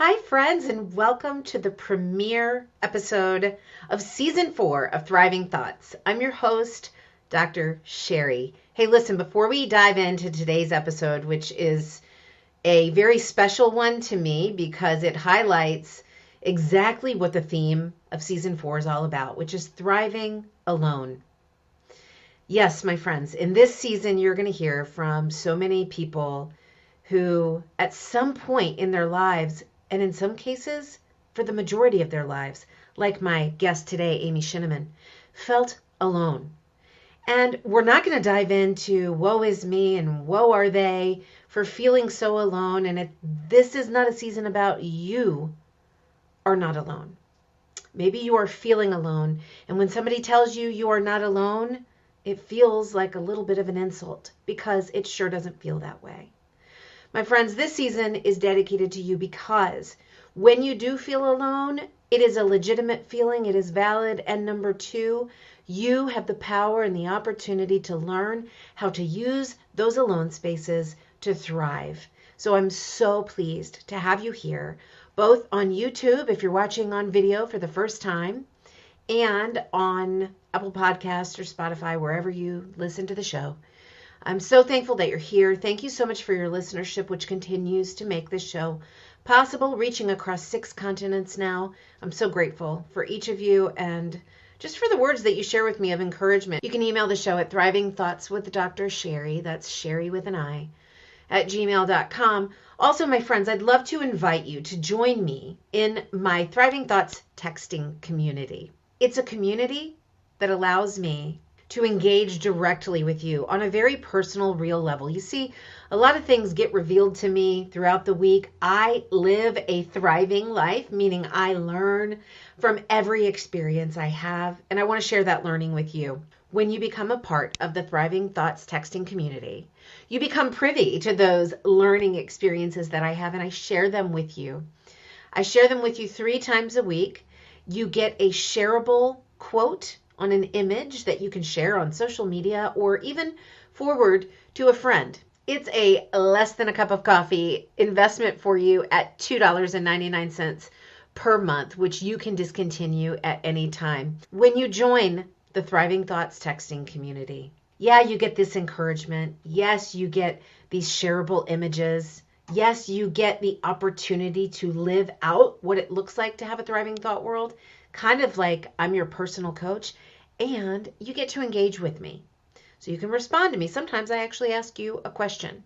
Hi, friends, and welcome to the premiere episode of Season 4 of Thriving Thoughts. I'm your host, Dr. Sherri. Hey, listen, before we dive into today's episode, which is a very special one to me because it highlights exactly what the theme of Season 4 is all about, which is thriving alone. Yes, my friends, in this season, you're going to hear from so many people who, at some point in their lives, and in some cases, for the majority of their lives, like my guest today, Amy Shinneman, felt alone. And we're not going to dive into woe is me and woe are they for feeling so alone. And this is not a season about you are not alone. Maybe you are feeling alone. And when somebody tells you you are not alone, it feels like a little bit of an insult because it sure doesn't feel that way. My friends, this season is dedicated to you because when you do feel alone, it is a legitimate feeling, it is valid, and number two, you have the power and the opportunity to learn how to use those alone spaces to thrive. So I'm so pleased to have you here, both on YouTube, if you're watching on video for the first time, and on Apple Podcasts or Spotify, wherever you listen to the show. I'm so thankful that you're here. Thank you so much for your listenership, which continues to make this show possible, reaching across 6 continents now. I'm so grateful for each of you and just for the words that you share with me of encouragement. You can email the show at thrivingthoughtswithdrsherri, that's Sherri with an I, at gmail.com. Also, my friends, I'd love to invite you to join me in my Thriving Thoughts texting community. It's a community that allows me to engage directly with you on a very personal, real level. You see, a lot of things get revealed to me throughout the week. I live a thriving life, meaning I learn from every experience I have, and I want to share that learning with you. When you become a part of the Thriving Thoughts texting community, you become privy to those learning experiences that I have, and I share them with you. I share them with you 3 times a week. You get a shareable quote on an image that you can share on social media or even forward to a friend. It's a less than a cup of coffee investment for you at $2.99 per month, which you can discontinue at any time when you join the Thriving Thoughts texting community. Yeah, you get this encouragement. Yes, you get these shareable images. Yes, you get the opportunity to live out what it looks like to have a thriving thought world, kind of like I'm your personal coach. And you get to engage with me. So you can respond to me. Sometimes I actually ask you a question.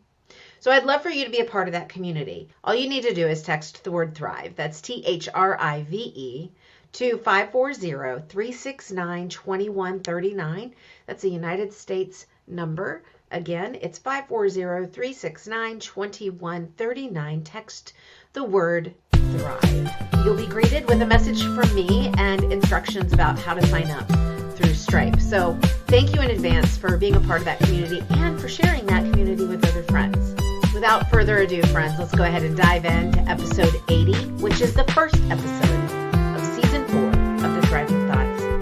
So I'd love for you to be a part of that community. All you need to do is text the word thrive. That's THRIVE to 540-369-2139. That's a United States number. Again, it's 540-369-2139. Text the word thrive. You'll be greeted with a message from me and instructions about how to sign up through Stripe. So thank you in advance for being a part of that community and for sharing that community with other friends. Without further ado, friends, let's go ahead and dive into episode 80, which is the first episode of season 4 of the Thriving Thoughts podcast.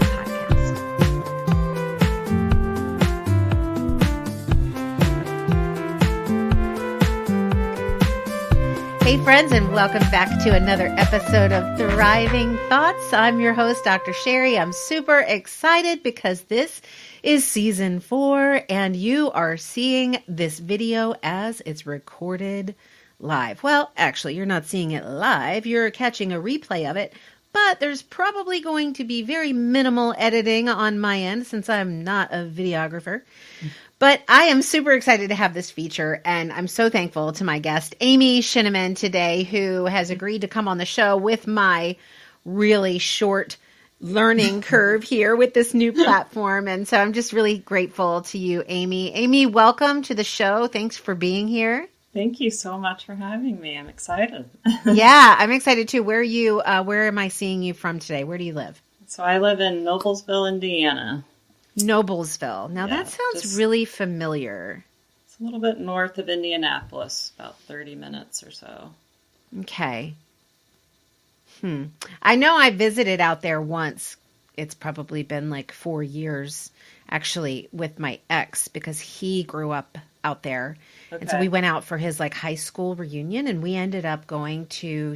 Hey, friends, and welcome back to another episode of Thriving Thoughts. I'm your host, Dr. Sherri. I'm super excited because this is season 4, and you are seeing this video as it's recorded live. Well, actually, you're not seeing it live. You're catching a replay of it, but there's probably going to be very minimal editing on my end since I'm not a videographer. But I am super excited to have this feature, and I'm so thankful to my guest, Amy Shinneman, today, who has agreed to come on the show with my really short learning curve here with this new platform. And so I'm just really grateful to you, Amy. Amy, welcome to the show. Thanks for being here. Thank you so much for having me. I'm excited. Yeah, I'm excited too. Where am I seeing you from today? Where do you live? So I live in Noblesville, Indiana. Noblesville. Now that sounds really familiar. It's a little bit north of Indianapolis, about 30 minutes or so. Okay. I know I visited out there once it's probably been like 4 years actually with my ex, because he grew up out there. Okay. And so we went out for his like high school reunion, and we ended up going to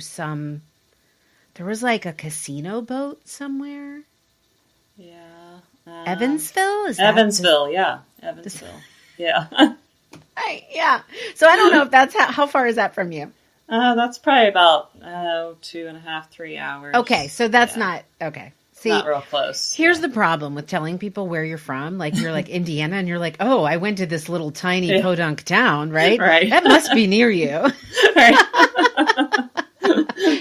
there was like a casino boat somewhere. Yeah. Evansville? Evansville, yeah. Evansville. Yeah. Yeah. So I don't know if that's how far is that from you? That's probably about 2.5, 3 hours. Okay, so that's not okay. See, not real close. Here's the problem with telling people where you're from. Like, you're like Indiana, and you're like, oh, I went to this little tiny podunk town, right? Right. That must be near you. Right.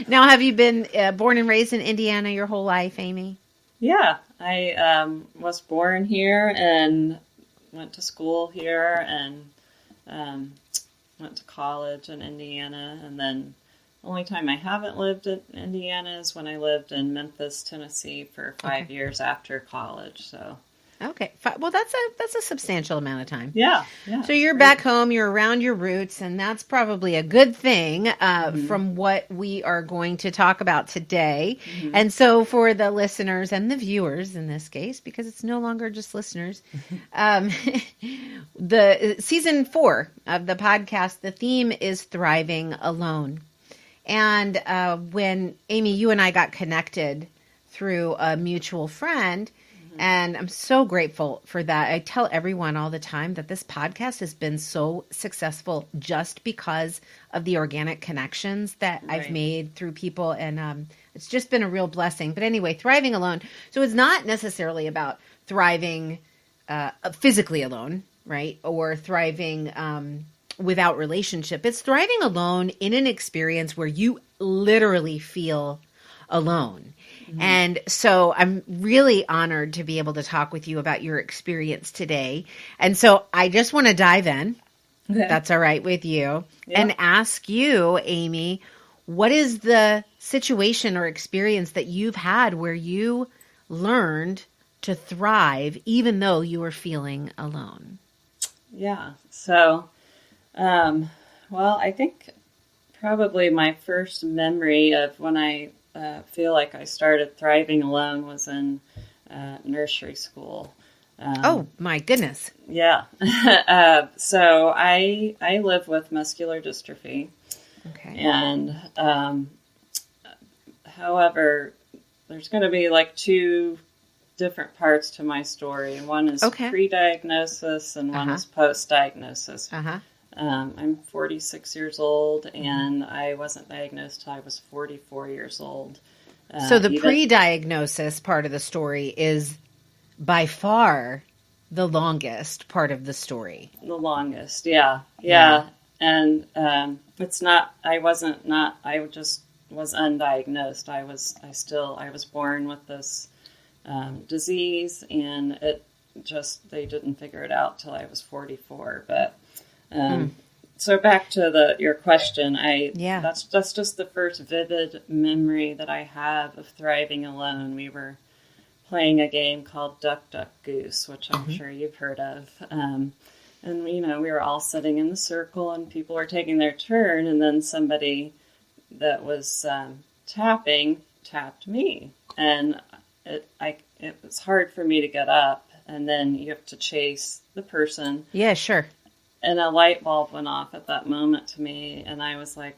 Now, have you been born and raised in Indiana your whole life, Amy? Yeah, I was born here and went to school here and went to college in Indiana, and then the only time I haven't lived in Indiana is when I lived in Memphis, Tennessee for 5 years after college. So okay, well, that's a substantial amount of time. Yeah. So you're back home, you're around your roots, and that's probably a good thing from what we are going to talk about today. Mm-hmm. And so for the listeners and the viewers in this case, because it's no longer just listeners, the season 4 of the podcast, the theme is thriving alone. And when Amy, you and I got connected through a mutual friend, and I'm so grateful for that. I tell everyone all the time that this podcast has been so successful just because of the organic connections that I've made through people. And it's just been a real blessing. But anyway, thriving alone. So it's not necessarily about thriving physically alone, right? Or thriving without relationship. It's thriving alone in an experience where you literally feel alone. Mm-hmm. And so I'm really honored to be able to talk with you about your experience today. And so I just want to dive in. Okay. That's all right with you. Yeah. And ask you, Amy, what is the situation or experience that you've had where you learned to thrive even though you were feeling alone? Yeah. So, well, I think probably my first memory of when I feel like I started thriving alone was in nursery school. Oh my goodness! Yeah. So I live with muscular dystrophy. Okay. And however, there's going to be like 2 different parts to my story. One is pre-diagnosis, and one is post-diagnosis. I'm 46 years old, and I wasn't diagnosed till I was 44 years old. So the pre-diagnosis part of the story is by far the longest part of the story. The longest, yeah. And it's not. I just was undiagnosed. I was born with this disease, and they didn't figure it out till I was 44. But so back to your question, that's just the first vivid memory that I have of thriving alone. We were playing a game called Duck, Duck, Goose, which I'm sure you've heard of. And, we were all sitting in the circle, and people were taking their turn, and then somebody that was tapped me. And it was hard for me to get up, and then you have to chase the person. Yeah, sure. And a light bulb went off at that moment to me, and I was like,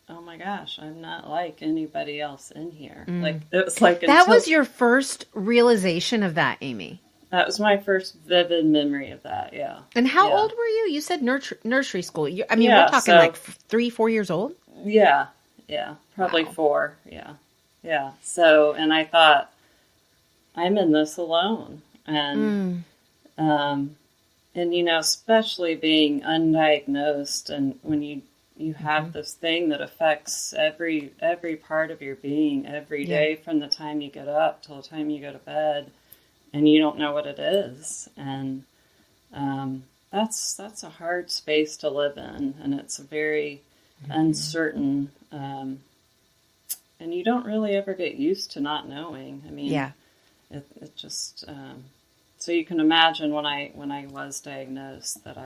oh my gosh, I'm not like anybody else in here. Like, it was like... That was your first realization of that, Amy? That was my first vivid memory of that, yeah. And how old were you? You said nursery school. We're talking like 3-4 years old? Yeah, probably 4, yeah. So, and I thought, I'm in this alone. And, especially being undiagnosed, and when you have this thing that affects every part of your being every day, from the time you get up till the time you go to bed, and you don't know what it is. And that's a hard space to live in, and it's a very uncertain, and you don't really ever get used to not knowing. I mean, it just... So you can imagine when I was diagnosed that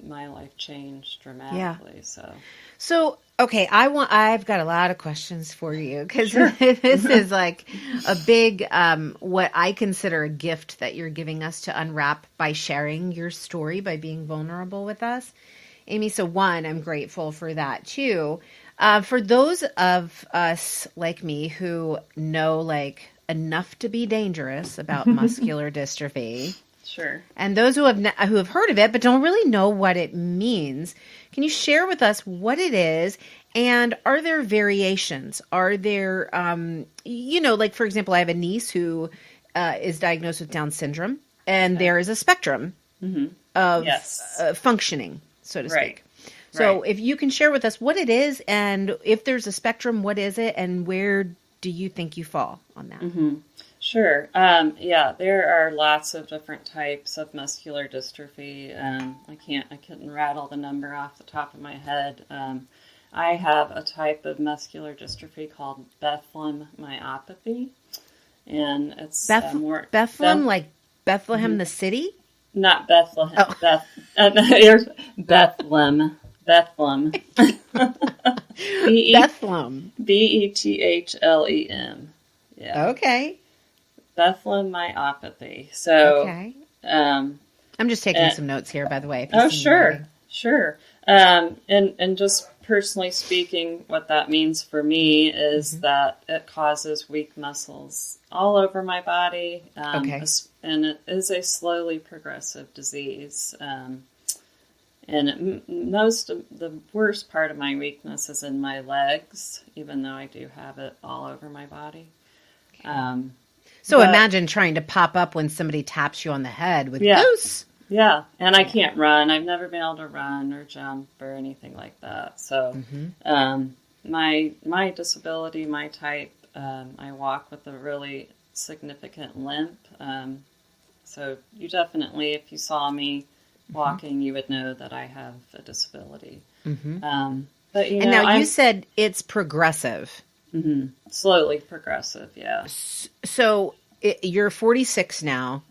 my life changed dramatically. So Okay, I've got a lot of questions for you because Sure. this is like a big, what I consider a gift that you're giving us to unwrap by sharing your story, by being vulnerable with us, Amy. So one, I'm grateful for that too. For those of us like me who know like enough to be dangerous about muscular dystrophy, Sure. and those who have heard of it but don't really know what it means, can you share with us what it is? And are there variations? Are there, like for example, I have a niece who is diagnosed with Down syndrome, and there is a spectrum of Yes. functioning, so to Right. speak. So Right. if you can share with us what it is, and if there's a spectrum, what is it, and where do you think you fall on that? Sure. Yeah, there are lots of different types of muscular dystrophy. I couldn't rattle the number off the top of my head. I have a type of muscular dystrophy called Bethlehem myopathy, and it's more Bethlehem, like Bethlehem, the city? not Bethlehem. Oh. Here's Bethlehem. Bethlehem. Bethlehem. Bethlem. Yeah. Okay. Bethlehem myopathy. So, Okay. I'm just taking some notes here, by the way. Oh, sure. And just personally speaking, what that means for me is that it causes weak muscles all over my body. Okay. And it is a slowly progressive disease. And most of the worst part of my weakness is in my legs, even though I do have it all over my body. So imagine trying to pop up when somebody taps you on the head with goose. Yeah, and I can't run. I've never been able to run or jump or anything like that. So my disability, my type, I walk with a really significant limp. So you definitely, if you saw me walking, you would know that I have a disability. But and now you said it's progressive. Slowly progressive, yeah. So you're 46 now.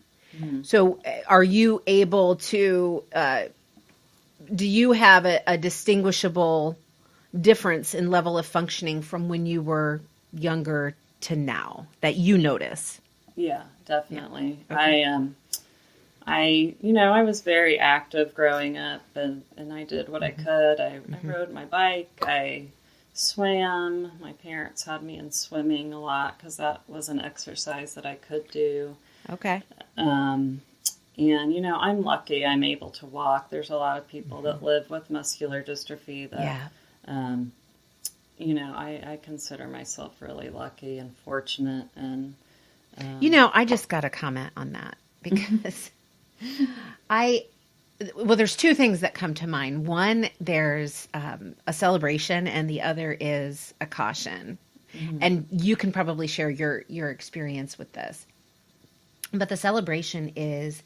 So are you able to, do you have a distinguishable difference in level of functioning from when you were younger to now that you notice? Yeah, definitely. Yeah. Okay. I was very active growing up, and I did what I could. I rode my bike. I swam. My parents had me in swimming a lot because that was an exercise that I could do. Okay. And, I'm lucky I'm able to walk. There's a lot of people that live with muscular dystrophy that, I consider myself really lucky and fortunate. And, I just got to comment on that because there's two things that come to mind. One, there's a celebration, and the other is a caution. And you can probably share your experience with this. But the celebration is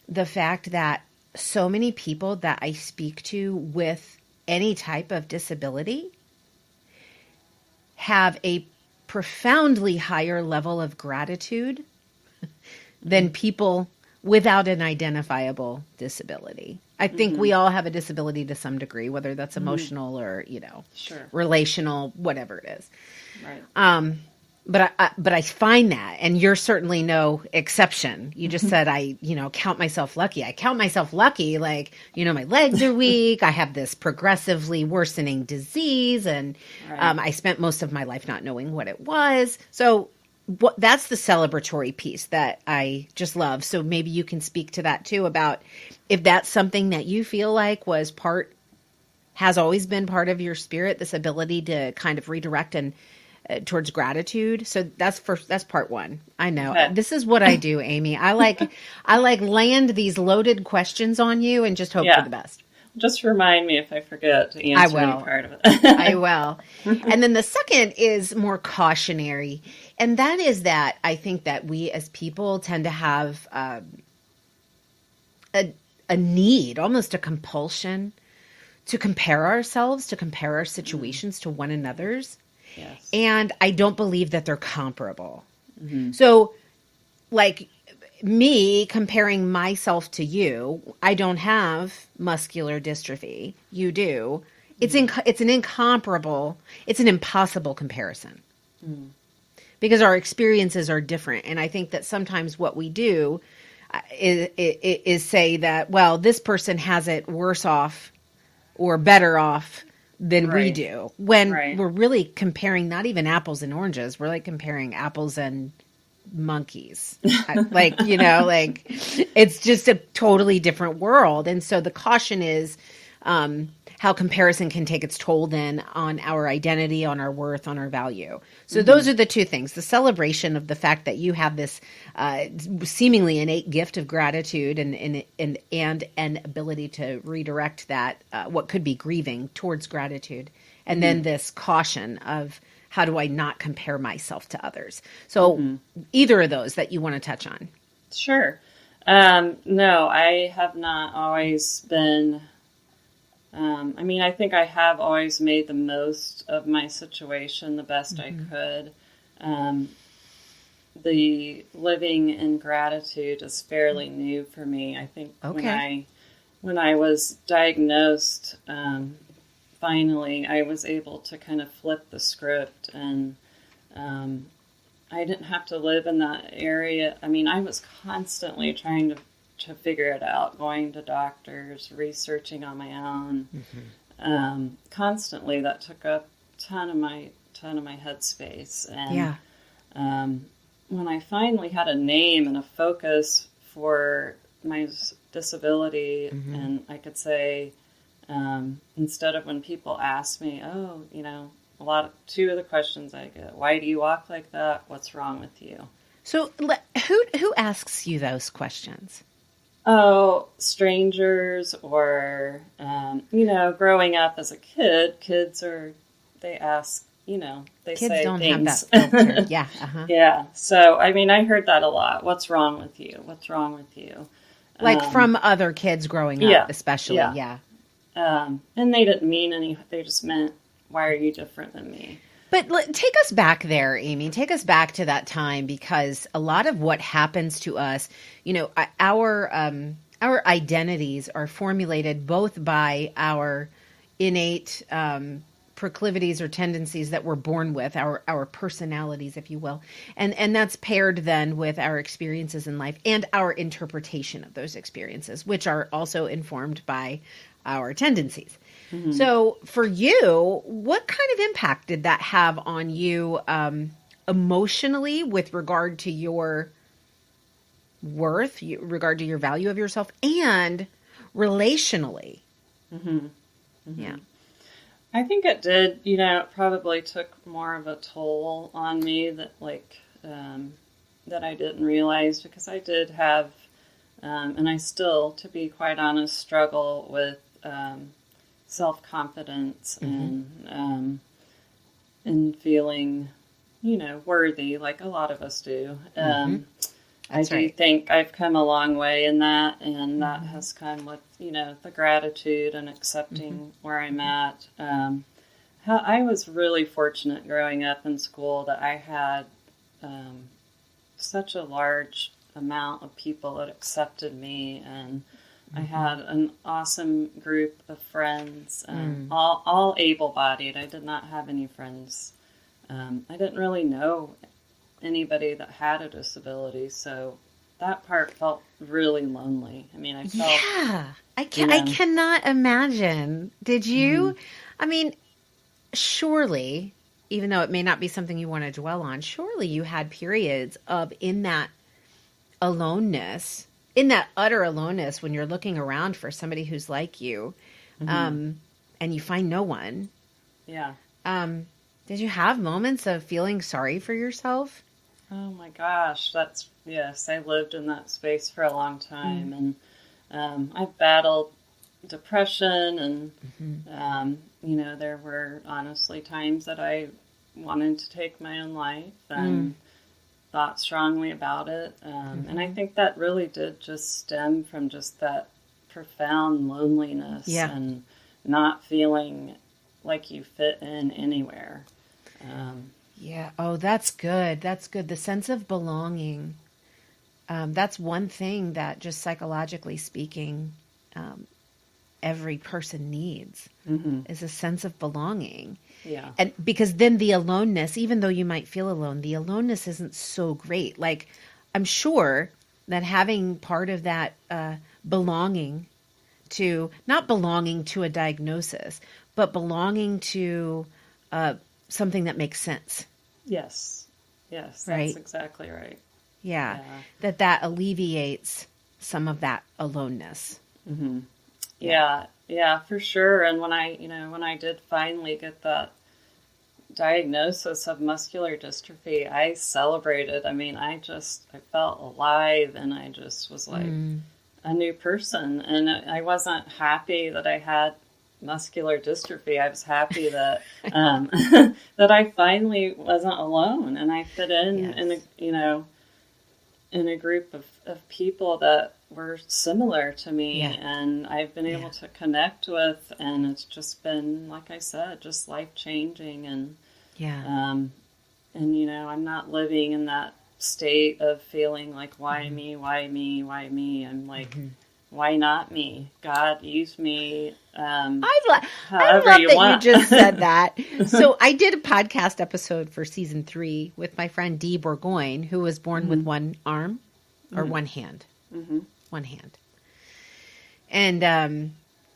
the fact that so many people that I speak to with any type of disability have a profoundly higher level of gratitude than people without an identifiable disability. I think we all have a disability to some degree, whether that's emotional or, relational, whatever it is. Right. But I find that, and you're certainly no exception. You just said, I count myself lucky. I count myself lucky. Like, my legs are weak. I have this progressively worsening disease. And I spent most of my life not knowing what it was. So that's the celebratory piece that I just love. So maybe you can speak to that too, about if that's something that you feel like has always been part of your spirit, this ability to kind of redirect and towards gratitude. So that's part one. I know. Okay. This is what I do, Amy. I land these loaded questions on you and just hope for the best. Just remind me if I forget to answer any part of it. I will. And then the second is more cautionary. And that is that I think that we as people tend to have a need, almost a compulsion, to compare ourselves, to compare our situations to one another's. Yes. And I don't believe that they're comparable. So, like me comparing myself to you, I don't have muscular dystrophy. You do. It's an incomparable, it's an impossible comparison. Because our experiences are different. And I think that sometimes what we do is say that, well, this person has it worse off or better off than we do. When we're really comparing not even apples and oranges. We're like comparing apples and monkeys. Like, like it's just a totally different world. And so the caution is how comparison can take its toll then on our identity, on our worth, on our value. So those are the two things. The celebration of the fact that you have this seemingly innate gift of gratitude and an ability to redirect that, what could be grieving, towards gratitude. And then this caution of, how do I not compare myself to others? So either of those that you want to touch on. Sure. No, I have not always been... I think I have always made the most of my situation the best I could. The living in gratitude is fairly new for me. I think when I was diagnosed, finally, I was able to kind of flip the script, and I didn't have to live in that area. I mean, I was constantly trying to figure it out, going to doctors, researching on my own. Constantly, that took up a ton of my headspace. And when I finally had a name and a focus for my disability, and I could say, instead of when people ask me, two of the questions I get: why do you walk like that? What's wrong with you? So who asks you those questions? Oh, strangers, or, growing up as a kid, they ask, they kids say don't things. have that filter. Yeah. Yeah. So, I heard that a lot. What's wrong with you? What's wrong with you? Like from other kids growing up, especially. Yeah. And they didn't mean anything. They just meant, why are you different than me? But take us back there, Amy. Take us back to that time, because a lot of what happens to us, our identities are formulated both by our innate proclivities or tendencies that we're born with, our personalities, if you will, and that's paired then with our experiences in life and our interpretation of those experiences, which are also informed by our tendencies. So for you, what kind of impact did that have on you emotionally with regard to your worth, regard to your value of yourself, and relationally? Yeah. I think it did. It probably took more of a toll on me that I didn't realize, because I did have, and I still, to be quite honest, struggle with self-confidence and feeling, worthy, like a lot of us do. I do think I've come a long way in that, and that has come with, the gratitude and accepting where I'm at. I was really fortunate growing up in school that I had such a large amount of people that accepted me, and I had an awesome group of friends, all able-bodied. I did not have any friends. I didn't really know anybody that had a disability, so that part felt really lonely. I felt... Yeah, I cannot imagine. Did you? Surely, even though it may not be something you want to dwell on, surely you had periods of, in that aloneness, in that utter aloneness, when you're looking around for somebody who's like you, and you find no one. Yeah. Did you have moments of feeling sorry for yourself? Oh my gosh, yes, I lived in that space for a long time, and I've battled depression, and there were honestly times that I wanted to take my own life, and thought strongly about it. And I think that really did just stem from just that profound loneliness and not feeling like you fit in anywhere. Yeah. Oh, that's good. That's good. The sense of belonging. That's one thing that, just psychologically speaking, every person needs, is a sense of belonging. Yeah. And because then the aloneness, even though you might feel alone, the aloneness isn't so great. Like, I'm sure that having part of that belonging to, not belonging to a diagnosis, but belonging to something that makes sense. Yes. Yes, Right? that's exactly right. Yeah. That alleviates some of that aloneness. Mm-hmm. Yeah, for sure. And when I did finally get that diagnosis of muscular dystrophy, I celebrated. I mean, I felt alive, and I just was like a new person. And I wasn't happy that I had muscular dystrophy. I was happy that that I finally wasn't alone, and I fit in a group of people that were similar to me, and I've been able to connect with, and it's just been, like I said, just life-changing, and I'm not living in that state of feeling like, why me, why me, why me? I'm like, why not me? God, use me. I love that you just said that. So I did a podcast episode for season 3 with my friend Dee Bourgogne, who was born with one arm or one hand. One hand. And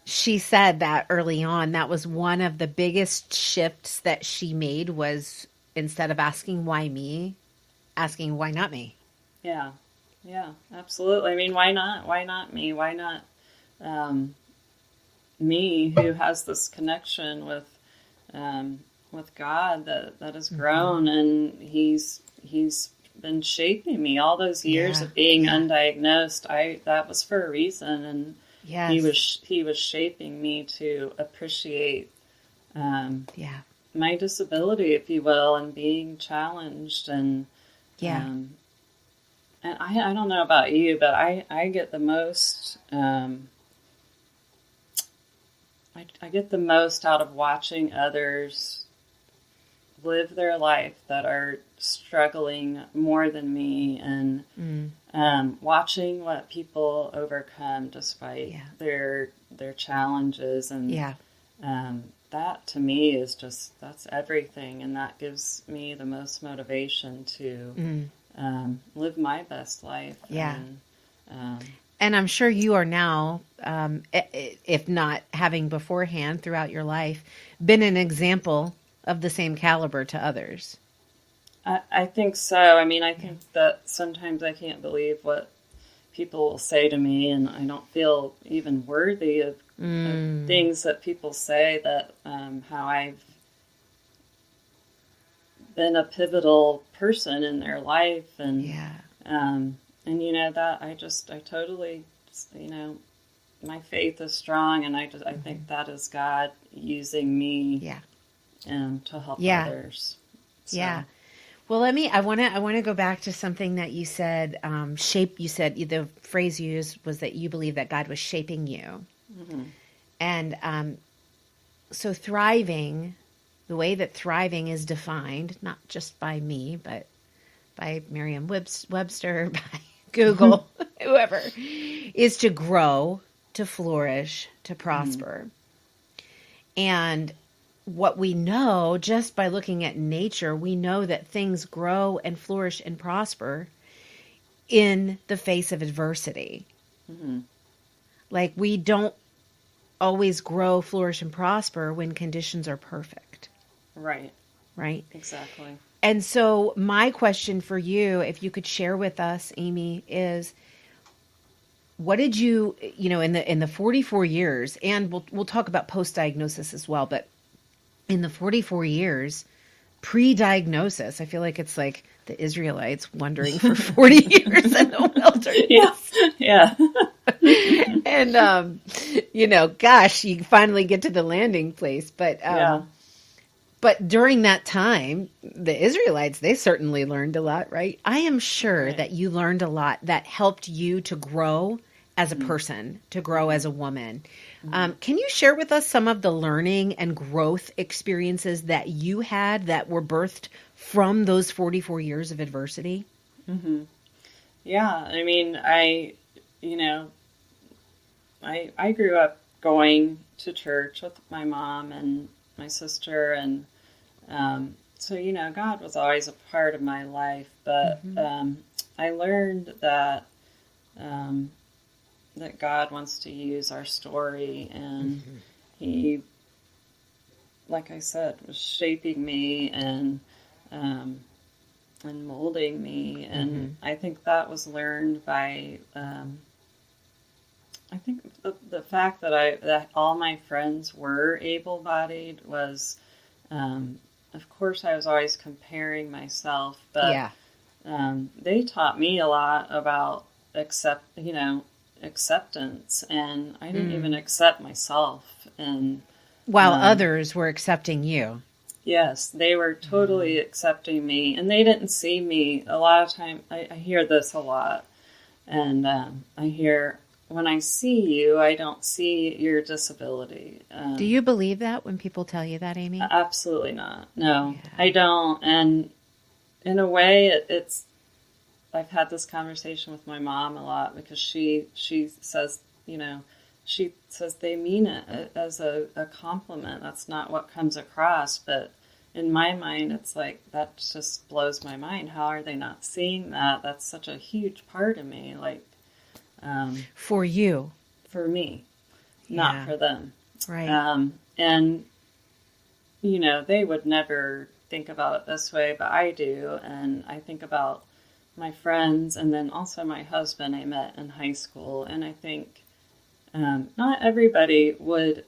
she said that early on, that was one of the biggest shifts that she made, was instead of asking why me, asking why not me. Yeah. Yeah, absolutely. I mean, why not? Why not me? Why not me, who has this connection with God that has grown, and He's been shaping me all those years of being undiagnosed. That was for a reason, and He was shaping me to appreciate my disability, if you will, and being challenged, and and I don't know about you, but I get the most I get the most out of watching others live their life that are struggling more than me, and watching what people overcome despite their challenges, and that to me is just, that's everything, and that gives me the most motivation to live my best life. And I'm sure you are now, if not having beforehand throughout your life, been an example of the same caliber to others. I think so. I mean, I think that sometimes I can't believe what people will say to me, and I don't feel even worthy of things that people say, that how I've been a pivotal person in their life, and that I totally, my faith is strong, and I think that is God using me to help others. So. Well, I want to go back to something that you said. You said the phrase you used was that you believe that God was shaping you, and so thriving. The way that thriving is defined, not just by me, but by Merriam-Webster, by Google, whoever, is to grow, to flourish, to prosper. And what we know, just by looking at nature, we know that things grow and flourish and prosper in the face of adversity. Like, we don't always grow, flourish, and prosper when conditions are perfect. Right. Exactly. And so my question for you, if you could share with us, Amy, is what did you, in the 44 years, and we'll talk about post-diagnosis as well, but in the 44 years pre-diagnosis, I feel like it's like the Israelites wandering for 40 years in the wilderness. And, gosh, you finally get to the landing place. But during that time, the Israelites, they certainly learned a lot, right? I am sure that you learned a lot that helped you to grow as a person, to grow as a woman. Can you share with us some of the learning and growth experiences that you had that were birthed from those 44 years of adversity? Yeah, I mean, I grew up going to church with my mom and my sister, and so, you know, God was always a part of my life, but I learned that that God wants to use our story, and He, like I said, was shaping me and molding me, and I think that was learned by I think the fact that all my friends were able-bodied was, of course, I was always comparing myself, but they taught me a lot about acceptance, and I didn't even accept myself. And while others were accepting you. Yes, they were totally accepting me, and they didn't see me. A lot of time, I hear this a lot, and I hear, when I see you, I don't see your disability. Do you believe that when people tell you that, Amy? Absolutely not. No, I don't. And in a way, I've had this conversation with my mom a lot, because she says, you know, she says they mean it as a compliment. That's not what comes across. But in my mind, it's like, that just blows my mind. How are they not seeing that? That's such a huge part of me. Like, for you. For me, not for them. Right. And, you know, they would never think about it this way, but I do. And I think about my friends, and then also my husband I met in high school. And I think not everybody would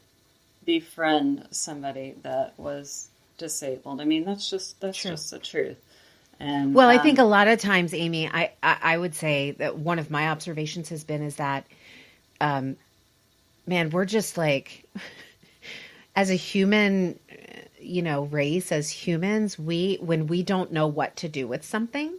befriend somebody that was disabled. I mean, that's just the truth. And well, I think a lot of times, Amy, I would say that one of my observations has been is that, man, we're just like, as a human, you know, race, as humans, when we don't know what to do with something,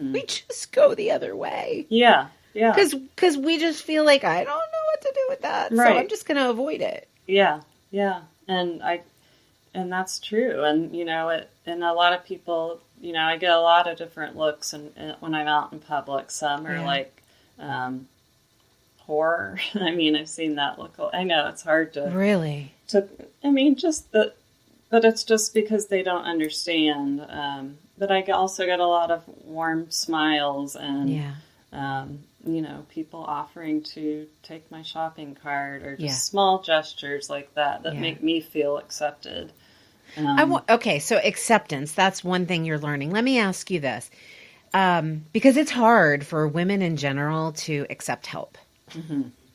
we just go the other way. Yeah. Yeah. Because we just feel like, I don't know what to do with that. Right. So I'm just going to avoid it. Yeah. Yeah. And that's true. And, you know, and a lot of people, you know, I get a lot of different looks when I'm out in public. Some are like horror. I mean, I've seen that look. I know it's hard to really. I mean, but it's just because they don't understand. But I also get a lot of warm smiles and, you know, people offering to take my shopping cart, or just small gestures like that make me feel accepted. Okay, so acceptance, that's one thing you're learning. Let me ask you this, because it's hard for women in general to accept help.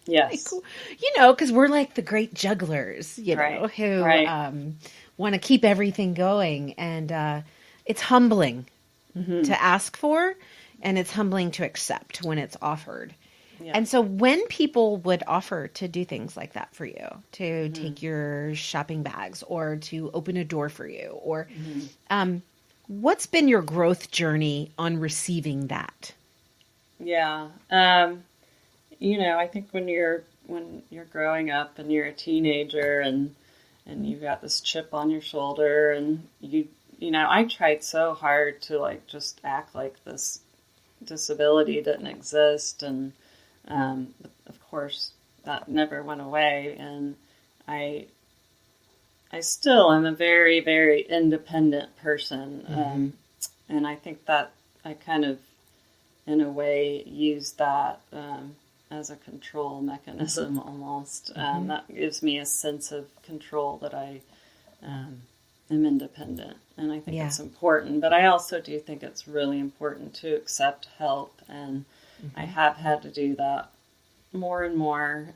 Yes. Like, you know, because we're like the great jugglers, you know, who want to keep everything going. And it's humbling to ask for, and it's humbling to accept when it's offered. Yeah. And so when people would offer to do things like that for you, to take your shopping bags, or to open a door for you, or what's been your growth journey on receiving that? Yeah. You know, I think when you're growing up and you're a teenager and you've got this chip on your shoulder, and you know, I tried so hard to like just act like this disability didn't exist, and of course that never went away, and I still am a very, very independent person, and I think that I kind of, in a way, use that as a control mechanism almost. That gives me a sense of control, that I am independent, and I think it's important. But I also do think it's really important to accept help, and I have had to do that more and more.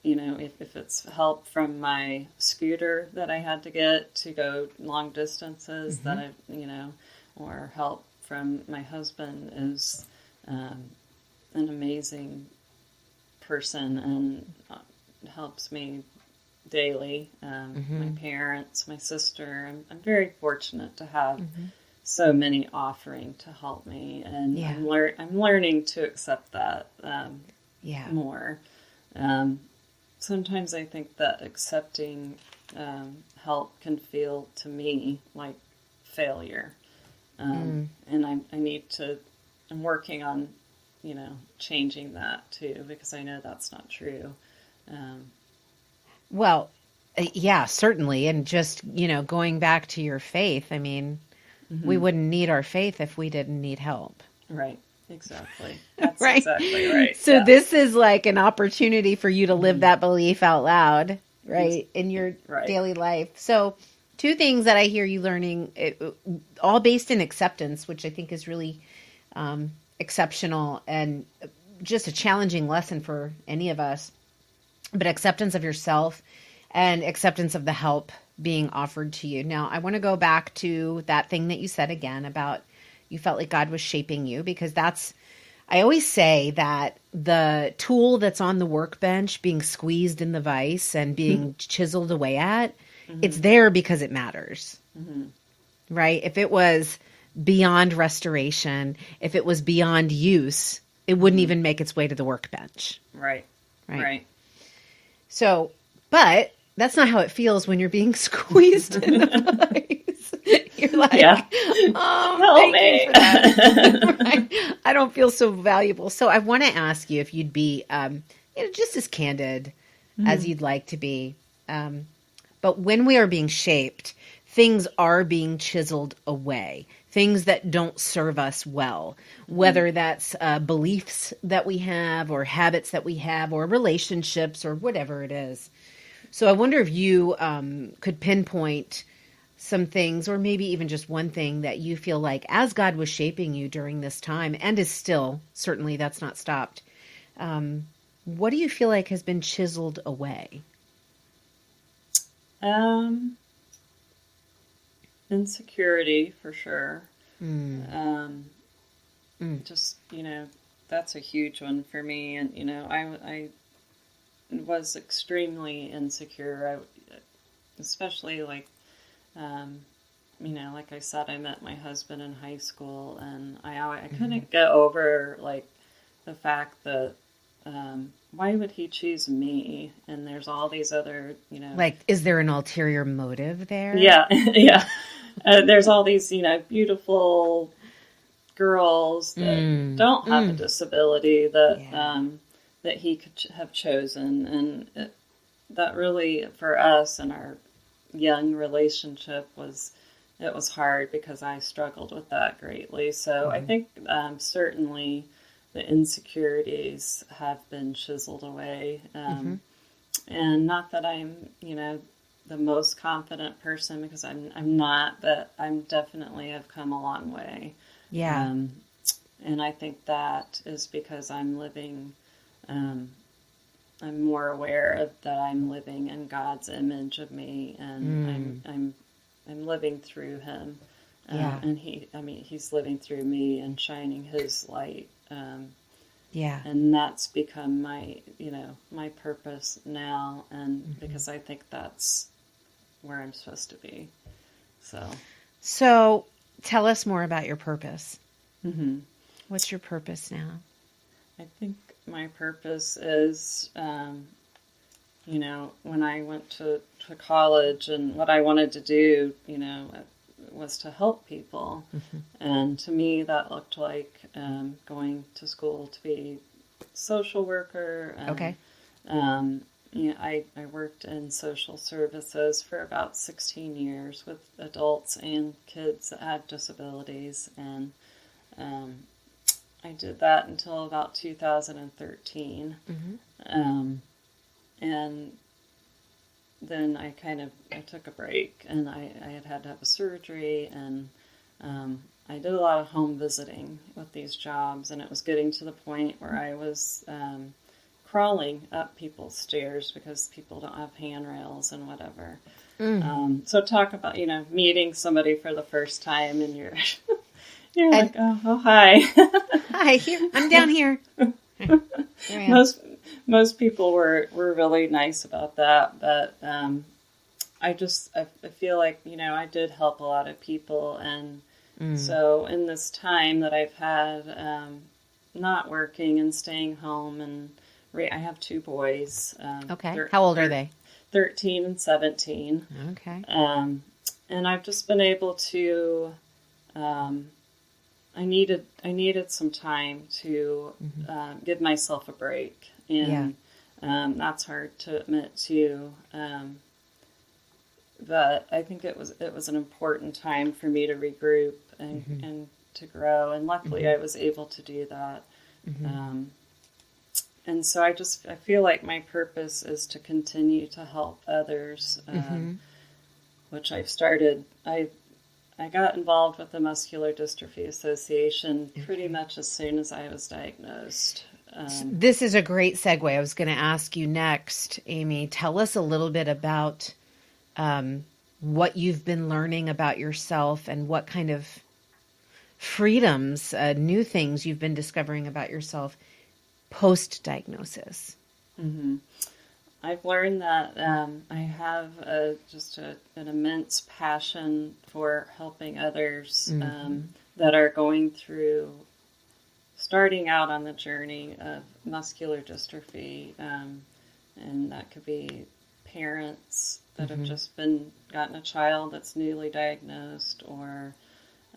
You know, if it's help from my scooter that I had to get to go long distances, that I, you know, or help from my husband is an amazing person and helps me daily. My parents, my sister, I'm very fortunate to have so many offering to help me, and I'm learning to accept that more. Sometimes I think that accepting help can feel to me like failure, and I'm working on, you know, changing that too, because I know that's not true. Well, yeah, certainly. And just, going back to your faith, I mean, we wouldn't need our faith if we didn't need help. Right. Exactly. That's Right. exactly right. So this is like an opportunity for you to live that belief out loud, right, in your Right. daily life. So 2 things that I hear you learning, all based in acceptance, which I think is really exceptional and just a challenging lesson for any of us. But acceptance of yourself and acceptance of the help being offered to you. Now, I want to go back to that thing that you said again about you felt like God was shaping you, because I always say that the tool that's on the workbench being squeezed in the vise and being chiseled away at, it's there because it matters, right? If it was beyond restoration, if it was beyond use, it wouldn't even make its way to the workbench. Right. So, but that's not how it feels when you're being squeezed in the vise. You're like, help me. Right? I don't feel so valuable. So I want to ask you if you'd be, just as candid as you'd like to be. But when we are being shaped, things are being chiseled away. Things that don't serve us well, whether that's beliefs that we have or habits that we have or relationships or whatever it is. So I wonder if you could pinpoint some things, or maybe even just one thing that you feel like as God was shaping you during this time and is still, certainly that's not stopped. What do you feel like has been chiseled away? Insecurity for sure. Just, that's a huge one for me. And, I was extremely insecure. Especially like, like I said, I met my husband in high school, and I couldn't get over like the fact that, why would he choose me? And there's all these other, Like, is there an ulterior motive there? Yeah, yeah. There's all these, beautiful girls that don't have a disability that he could have chosen. And that really, for us and our young relationship, was hard because I struggled with that greatly. So I think certainly the insecurities have been chiseled away. And not that I'm, the most confident person, because I'm not, but I'm definitely have come a long way. Yeah. And I think that is because I'm living, I'm more aware of that I'm living in God's image of me, and I'm living through Him. And He's living through me and shining His light. And that's become my, my purpose now, and because I think that's where I'm supposed to be. So tell us more about your purpose. What's your purpose now? I think my purpose is, when I went to college, and what I wanted to do, was to help people. And to me, that looked like going to school to be a social worker. And, I worked in social services for about 16 years with adults and kids that had disabilities. And I did that until about 2013. And then I took a break, and I had to have a surgery, and I did a lot of home visiting with these jobs, and it was getting to the point where I was crawling up people's stairs because people don't have handrails and whatever. So talk about, meeting somebody for the first time, and you're like, oh, hi. Hi, here. I'm down here. Most people were really nice about that, but I feel like, I did help a lot of people. And so in this time that I've had not working and staying home, and I have 2 boys. Okay. How old are they? 13 and 17. Okay. And I've just been able to, I needed some time to give myself a break. And That's hard to admit to. But I think it was an important time for me to regroup and to grow. And luckily I was able to do that. And so I feel like my purpose is to continue to help others, which I've started. I got involved with the Muscular Dystrophy Association pretty much as soon as I was diagnosed. This is a great segue. I was going to ask you next, Amy. Tell us a little bit about what you've been learning about yourself and what kind of freedoms, new things you've been discovering about yourself post-diagnosis. I've learned that I have just an immense passion for helping others that are going through, starting out on the journey of muscular dystrophy, and that could be parents that have just gotten a child that's newly diagnosed, or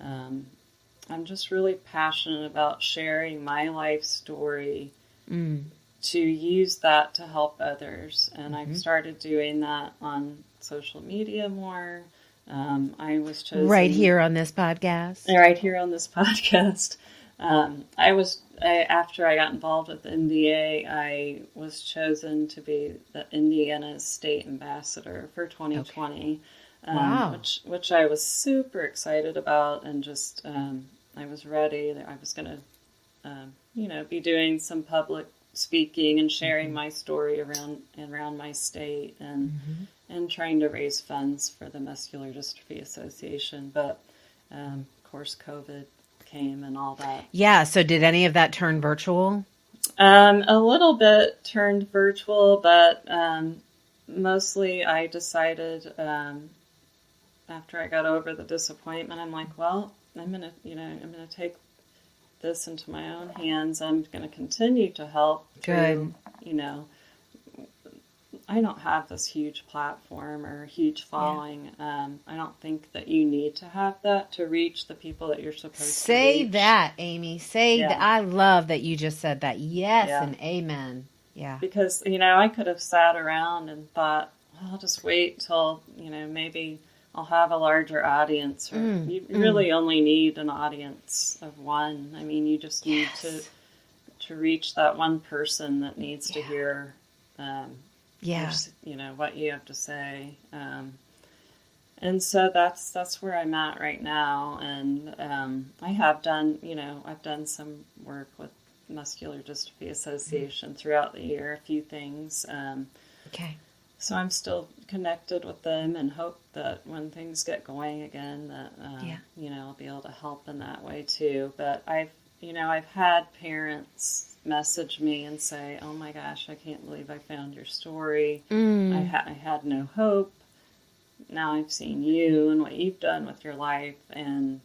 I'm just really passionate about sharing my life story to use that to help others. And I've started doing that on social media more. I was chosen right here on this podcast. Right here on this podcast. After I got involved with the NDA, I was chosen to be the Indiana State Ambassador for 2020. Wow. Which I was super excited about, and just I was ready. I was going to, be doing some public speaking and sharing my story around my state, and trying to raise funds for the Muscular Dystrophy Association. But of course, COVID came and all that. Yeah. So did any of that turn virtual? A little bit turned virtual, but mostly I decided after I got over the disappointment, I'm like, well, I'm gonna take this into my own hands. I'm gonna continue to help. Good. I don't have this huge platform or huge following. I don't think that you need to have that to reach the people that you're supposed to reach. Say that, Amy. Say that. I love that you just said that. Yes, and amen. Yeah. Because, I could have sat around and thought, well, I'll just wait till, maybe I'll have a larger audience. Or you really only need an audience of one. I mean, you just need to reach that one person that needs to hear what you have to say. And so that's where I'm at right now. And I have done, I've done some work with Muscular Dystrophy Association throughout the year, a few things. Okay. So I'm still connected with them, and hope that when things get going again, that, I'll be able to help in that way too. But I've had parents message me and say, oh my gosh, I can't believe I found your story. I had no hope. Now I've seen you and what you've done with your life. And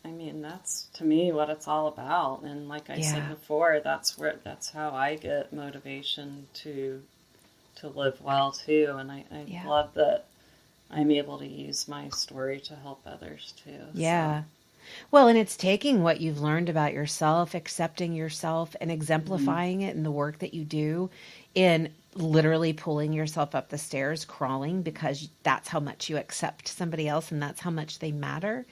I mean, that's to me what it's all about. And like I said before, that's how I get motivation to live well too. And I love that I'm able to use my story to help others too. Yeah. So. Well, and it's taking what you've learned about yourself, accepting yourself, and exemplifying it in the work that you do, in literally pulling yourself up the stairs, crawling, because that's how much you accept somebody else and that's how much they matter.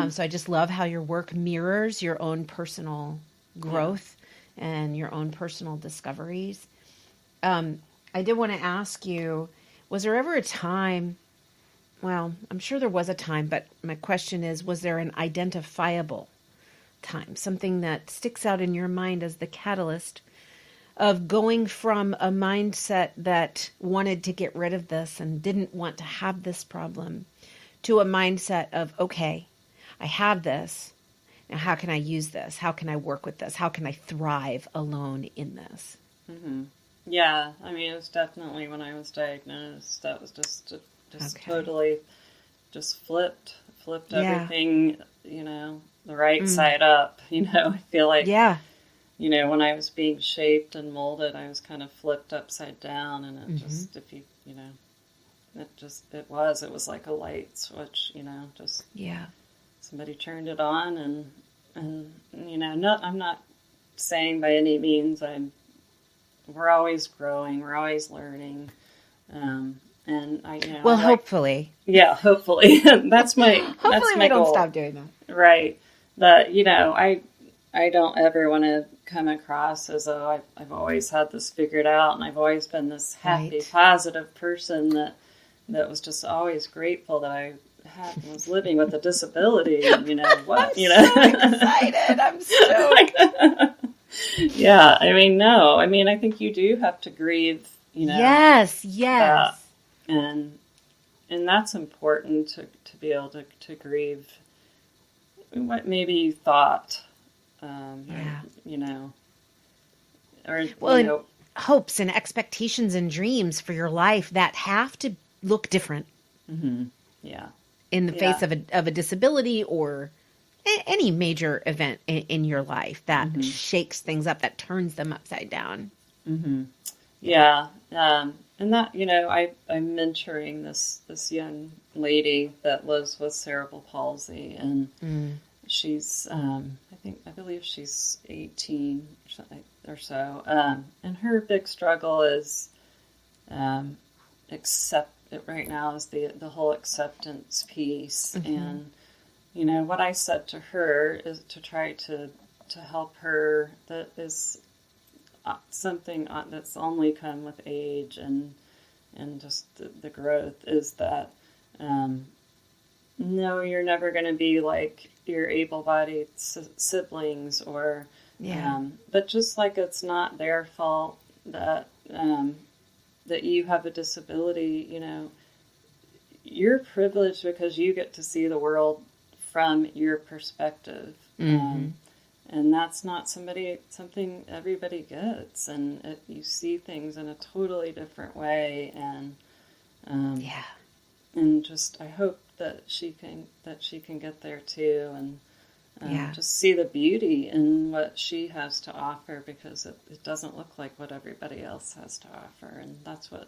So I just love how your work mirrors your own personal growth and your own personal discoveries. I did want to ask you, was there ever a time, well, I'm sure there was a time, but my question is, was there an identifiable time, something that sticks out in your mind as the catalyst of going from a mindset that wanted to get rid of this and didn't want to have this problem to a mindset of, okay, I have this. Now, how can I use this? How can I work with this? How can I thrive alone in this? Yeah, I mean, it was definitely when I was diagnosed, that was just totally just flipped everything, the right side up, I feel like, when I was being shaped and molded, I was kind of flipped upside down, and it just, if you, it was like a light switch, somebody turned it on, and I'm not saying by any means I'm we're always growing, we're always learning. And well, hopefully. Yeah, hopefully. That's my hopefully we don't goal. Stop doing that. Right. But, I don't ever want to come across as though I've always had this figured out, and I've always been this happy, positive person that was just always grateful that I was living with a disability. And, what, so excited. I'm stoked. Yeah. No. I think you do have to grieve, Yes. And that's important to be able to grieve what maybe you thought, hopes and expectations and dreams for your life that have to look different. Mm-hmm. Yeah. In the face of a disability or any major event in your life that shakes things up, that turns them upside down. Mm-hmm. Yeah. And that, I'm mentoring this young lady that lives with cerebral palsy, and she's, I believe she's 18 or so. And her big struggle is, right now is the whole acceptance piece. And, what I said to her is to try to help her, that is something that's only come with age and just the growth, is that no, you're never going to be like your able-bodied siblings, or but just like it's not their fault that that you have a disability. You're privileged because you get to see the world from your perspective. And that's not something everybody gets, and you see things in a totally different way, and and just I hope that she can get there too, and just see the beauty in what she has to offer, because it doesn't look like what everybody else has to offer, and that's what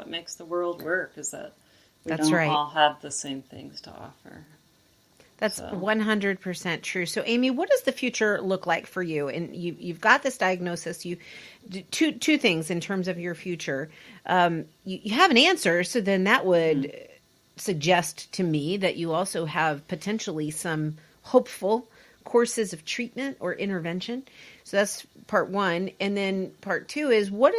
makes the world work, is that we don't all have the same things to offer. That's 100% true. So, Amy, what does the future look like for you? And you've got this diagnosis. You two things in terms of your future. You have an answer, so then that would suggest to me that you also have potentially some hopeful courses of treatment or intervention. So that's part one. And then part two is what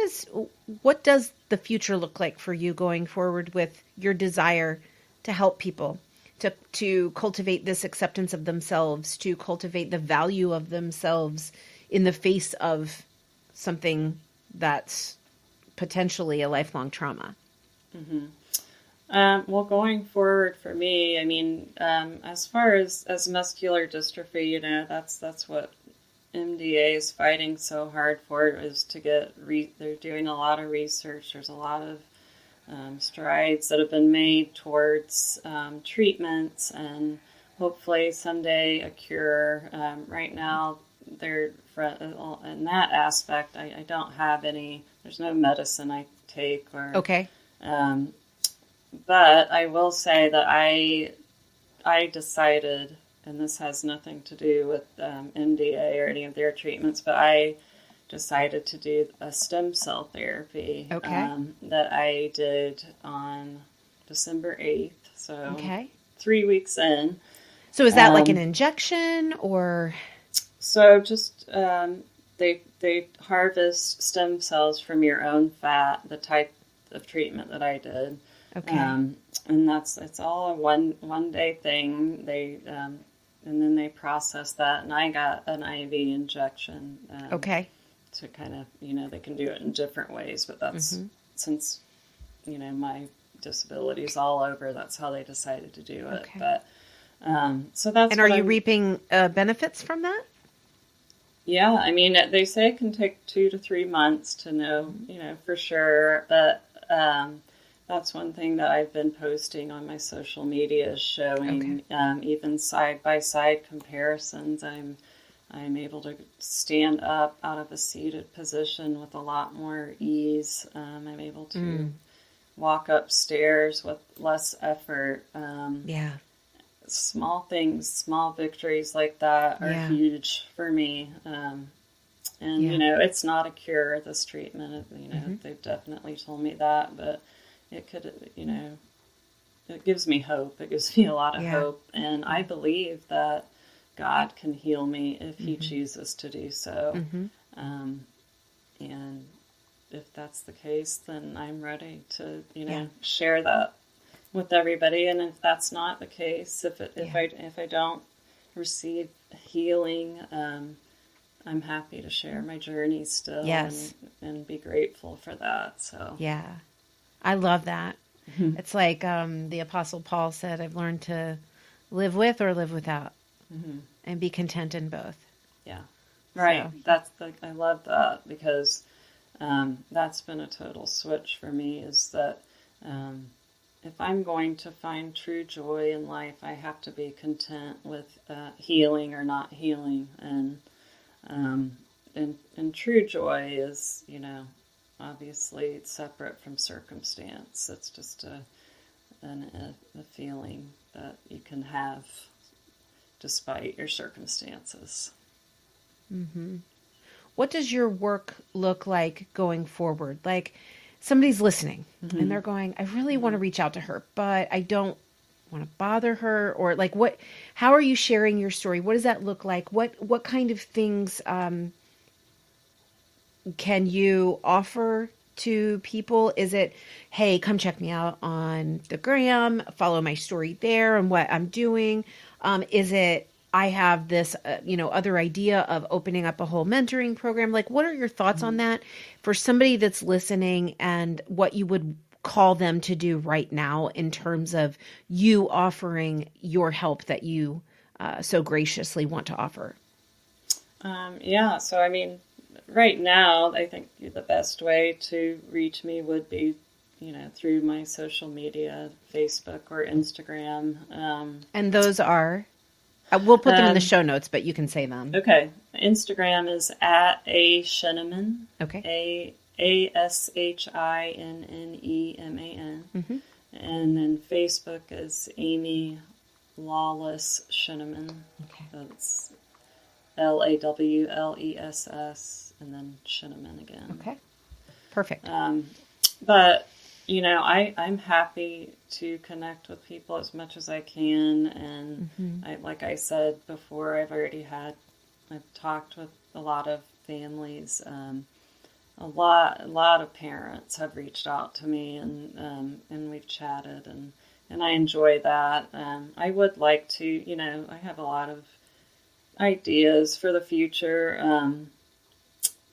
does the future look like for you going forward with your desire to help people? To cultivate this acceptance of themselves, to cultivate the value of themselves in the face of something that's potentially a lifelong trauma. Well, going forward for me, as far as muscular dystrophy, that's what MDA is fighting so hard for, is to get, they're doing a lot of research. There's a lot of strides that have been made towards treatments, and hopefully someday a cure. Right now, in that aspect, I don't have any. There's no medicine I take, or but I will say that I decided, and this has nothing to do with MDA or any of their treatments, but I decided to do a stem cell therapy that I did on December 8th. So 3 weeks in. So is that like an injection, or? So just they harvest stem cells from your own fat, the type of treatment that I did. And it's all a one day thing. They and then they process that, and I got an IV injection. To kind of, they can do it in different ways, but that's since, my disability is all over, that's how they decided to do it. But, so that's. And are you reaping benefits from that? Yeah. They say it can take 2 to 3 months to know, for sure. But, that's one thing that I've been posting on my social media, is showing, even side by side comparisons. I'm able to stand up out of a seated position with a lot more ease. I'm able to walk upstairs with less effort. Small things, small victories like that are huge for me. And, Yeah. you know, it's not a cure, this treatment. You know, Mm-hmm. they've definitely told me that, but it could, you know, it gives me hope. It gives me a lot of Yeah. hope. And I believe that God can heal me if he Mm-hmm. chooses to do so. Mm-hmm. And if that's the case, then I'm ready to, you know, Yeah. share that with everybody. And if that's not the case, if I don't receive healing, I'm happy to share my journey still. Yes. And be grateful for that. So Yeah. I love that. It's like the Apostle Paul said, I've learned to live with or live without and be content in both. Yeah. Right. So. I love that, because that's been a total switch for me, is that if I'm going to find true joy in life, I have to be content with healing or not healing. And true joy is, you know, obviously it's separate from circumstance. It's just a feeling that you can have despite your circumstances. Mm-hmm. What does your work look like going forward? Like, somebody's listening and they're going, I really want to reach out to her, but I don't want to bother her, or like, how are you sharing your story? What does that look like? What kind of things can you offer to people? Is it, hey, come check me out on the gram, follow my story there and what I'm doing? Is it, I have this, other idea of opening up a whole mentoring program? Like, what are your thoughts on that for somebody that's listening, and what you would call them to do right now in terms of you offering your help that you so graciously want to offer? Yeah. So, I mean, right now, I think the best way to reach me would be, you know, through my social media, Facebook or Instagram. And those are, we'll put them in the show notes, but you can say them. Okay. Instagram is at A Shinneman. Okay. ASHINNEMAN. Mm-hmm. And then Facebook is Amy Lawless Shinneman. Okay. That's LAWLESS, and then Shinneman again. Okay. Perfect. But, you know, I'm happy to connect with people as much as I can. And like I said before, I've talked with a lot of families. A lot of parents have reached out to me, and we've chatted, and I enjoy that. I would like to, you know, I have a lot of ideas for the future.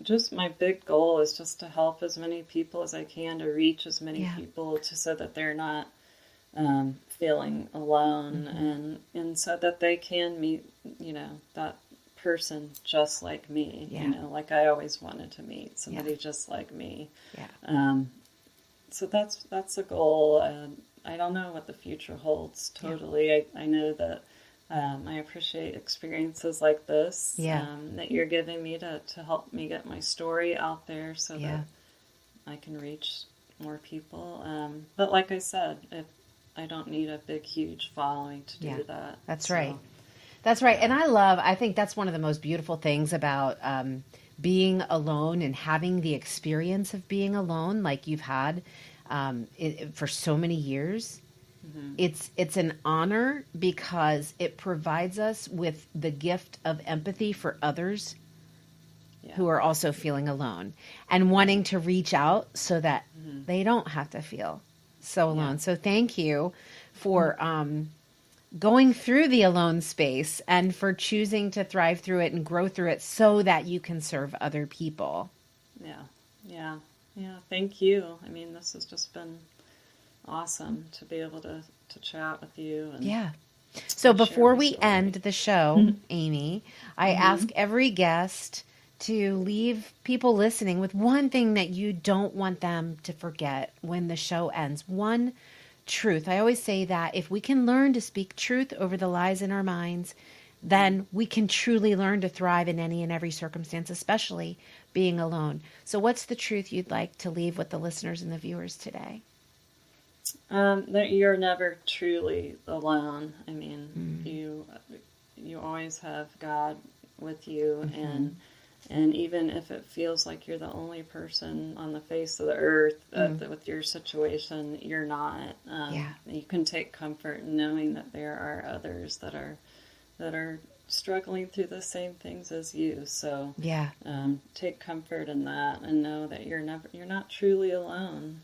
Just my big goal is just to help as many people as I can, to reach as many people, so that they're not feeling alone, and so that they can meet, you know, that person just like me. You know, like I always wanted to meet somebody just like me. So that's a goal. I don't know what the future holds totally. I know that I appreciate experiences like this that you're giving me to help me get my story out there, so that I can reach more people. But like I said, I don't need a big, huge following to do that. That's right. That's right. And I think that's one of the most beautiful things about being alone and having the experience of being alone, like you've had for so many years. It's an honor, because it provides us with the gift of empathy for others who are also feeling alone, and wanting to reach out so that they don't have to feel so alone. So thank you for going through the alone space, and for choosing to thrive through it and grow through it so that you can serve other people. Yeah. Thank you. I mean, this has just been awesome to be able to chat with you. And So before we end the show, Amy, I ask every guest to leave people listening with one thing that you don't want them to forget when the show ends. One truth. I always say that if we can learn to speak truth over the lies in our minds, then we can truly learn to thrive in any and every circumstance, especially being alone. So what's the truth you'd like to leave with the listeners and the viewers today? That you're never truly alone. I mean, you always have God with you, and And even if it feels like you're the only person on the face of the earth with your situation, you're not. You can take comfort in knowing that there are others that are struggling through the same things as you. So take comfort in that and know that you're not truly alone.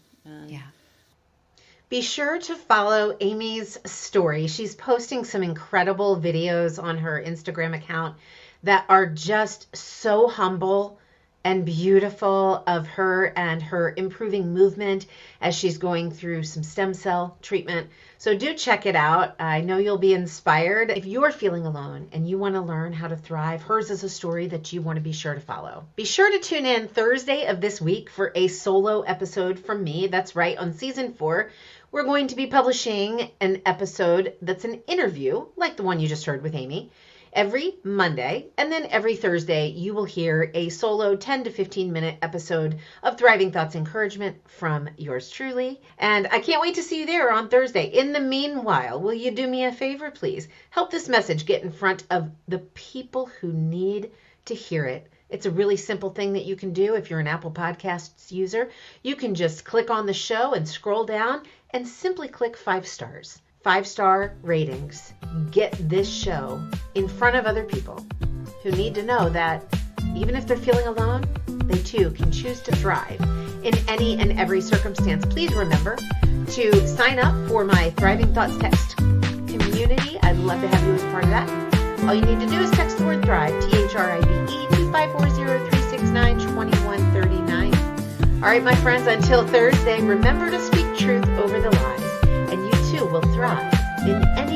Be sure to follow Amy's story. She's posting some incredible videos on her Instagram account that are just so humble and beautiful, of her and her improving movement as she's going through some stem cell treatment. So do check it out. I know you'll be inspired. If you're feeling alone and you want to learn how to thrive, hers is a story that you want to be sure to follow. Be sure to tune in Thursday of this week for a solo episode from me. That's right, on season 4. We're going to be publishing an episode that's an interview, like the one you just heard with Amy, every Monday, and then every Thursday you will hear a solo 10 to 15 minute episode of Thriving Thoughts Encouragement from yours truly. And I can't wait to see you there on Thursday. In the meanwhile, will you do me a favor, please? Help this message get in front of the people who need to hear it. It's a really simple thing that you can do if you're an Apple Podcasts user. You can just click on the show and scroll down and simply click 5 stars. 5-star ratings. Get this show in front of other people who need to know that even if they're feeling alone, they too can choose to thrive in any and every circumstance. Please remember to sign up for my Thriving Thoughts text community. I'd love to have you as part of that. All you need to do is text the word THRIVE, THRIVE, to 540-369-2139. All right, my friends, until Thursday, remember to speak truth over the lies, and you too will thrive in any